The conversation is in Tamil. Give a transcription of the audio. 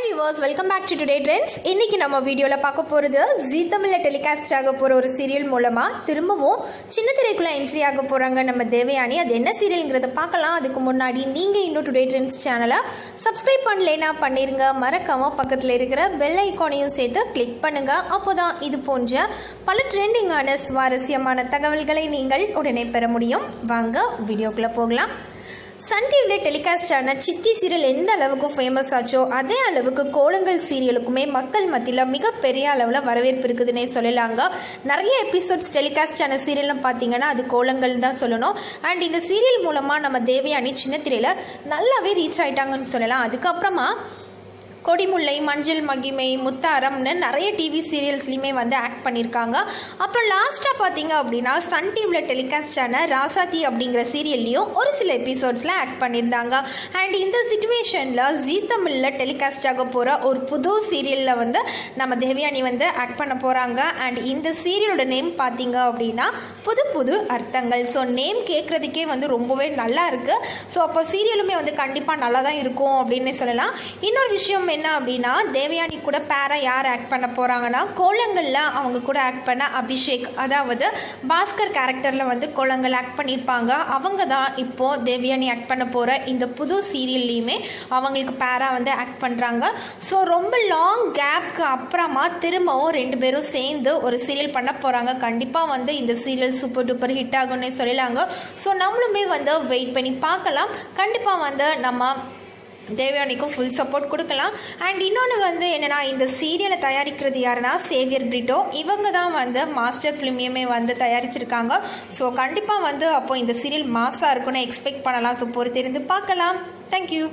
Viewers, welcome back to today trends. இன்னைக்கு நம்ம வீடியோவில் பார்க்க போகிறது ஜீ தமிழில் டெலிகாஸ்ட் ஆக போகிற ஒரு சீரியல் மூலமாக திரும்பவும் சின்ன திரைக்குள்ளே என்ட்ரி ஆக போகிறாங்க நம்ம தேவயானி. அது என்ன சீரியலுங்கிறத பார்க்கலாம். அதுக்கு முன்னாடி நீங்கள் இன்னும் டுடே ட்ரெண்ட்ஸ் சேனலை சப்ஸ்கிரைப் பண்ணலைன்னா பண்ணிடுங்க. மறக்காமல் பக்கத்தில் இருக்கிற பெல் ஐக்கானையும் சேர்த்து கிளிக் பண்ணுங்கள். அப்போ தான் இது போன்ற பல ட்ரெண்டிங்கான சுவாரஸ்யமான தகவல்களை நீங்கள் உடனே பெற முடியும். வாங்க வீடியோக்குள்ளே போகலாம். சன் டிவியில் டெலிகாஸ்ட் ஆன சித்தி சீரியல் எந்த அளவுக்கு ஃபேமஸ் ஆச்சோ அதே அளவுக்கு கோலங்கள் சீரியலுக்குமே மக்கள் மத்தியில் மிகப்பெரிய அளவில் வரவேற்பு இருக்குதுன்னே சொல்லலாங்க. நிறைய எபிசோட்ஸ் டெலிகாஸ்ட் ஆன சீரியல்னு பார்த்தீங்கன்னா அது கோலங்கள் தான் சொல்லணும். அண்ட் இந்த சீரியல் மூலமாக நம்ம தேவயானி சின்ன திரையில் நல்லாவே ரீச் ஆகிட்டாங்கன்னு சொல்லலாம். அதுக்கப்புறமா கொடிமுல்லை, மஞ்சள் மகிமை, முத்தாரம்னு நிறைய டிவி சீரியல்ஸ்லையுமே வந்து ஆக்ட் பண்ணியிருக்காங்க. அப்புறம் லாஸ்ட்டாக பார்த்தீங்க அப்படின்னா சன் டிவியில் டெலிகாஸ்ட் ஆன ராசாத்தி அப்படிங்கிற சீரியல்லையும் ஒரு சில எபிசோட்ஸில் ஆக்ட் பண்ணியிருந்தாங்க. அண்ட் இந்த சிச்சுவேஷனில் ஜீ தமிழில் டெலிகாஸ்ட் ஆக போகிற ஒரு புது சீரியலில் வந்து நம்ம தேவயானி வந்து ஆக்ட் பண்ண போகிறாங்க. அண்ட் இந்த சீரியலோட நேம் பார்த்தீங்க அப்படின்னா புது புது அர்த்தங்கள். ஸோ நேம் கேட்குறதுக்கே வந்து ரொம்பவே நல்லா இருக்குது. ஸோ அப்போ சீரியலுமே வந்து கண்டிப்பாக நல்லா தான் இருக்கும் அப்படின்னு சொல்லலாம். இன்னொரு விஷயம் என்ன அப்படின்னா, தேவயானி கூட பேரா யார் ஆக்ட் பண்ண போகிறாங்கன்னா, கோலங்களில் அவங்க கூட ஆக்ட் பண்ண அபிஷேக், அதாவது பாஸ்கர் கேரக்டரில் வந்து கோலங்கள் ஆக்ட் பண்ணியிருப்பாங்க. அவங்க தான் இப்போது தேவயானி ஆக்ட் பண்ண போகிற இந்த புது சீரியல்லையுமே அவங்களுக்கு பேரா வந்து ஆக்ட் பண்ணுறாங்க. ஸோ ரொம்ப லாங் கேப்க்கு அப்புறமா திரும்பவும் ரெண்டு பேரும் சேர்ந்து ஒரு சீரியல் பண்ண போகிறாங்க. கண்டிப்பாக வந்து இந்த சீரியல் சூப்பர் டூப்பர் ஹிட் ஆகும்னு சொல்லலாங்க. ஸோ நம்மளுமே வந்து வெயிட் பண்ணி பார்க்கலாம். கண்டிப்பாக வந்து நம்ம தேவயானிக்கும் ஃபுல் சப்போர்ட் கொடுக்கலாம். அண்ட் இன்னொன்று வந்து என்னென்னா, இந்த சீரியலை தயாரிக்கிறது யாருன்னா சேவியர் பிரிட்டோ. இவங்க தான் வந்து மாஸ்டர் ஃபிலிமையுமே வந்து தயாரிச்சிருக்காங்க. ஸோ கண்டிப்பாக வந்து அப்போ இந்த சீரியல் மாஸாக இருக்குன்னு எக்ஸ்பெக்ட் பண்ணலாம். ஸோ பொறுத்திருந்து பார்க்கலாம். தேங்க்யூ.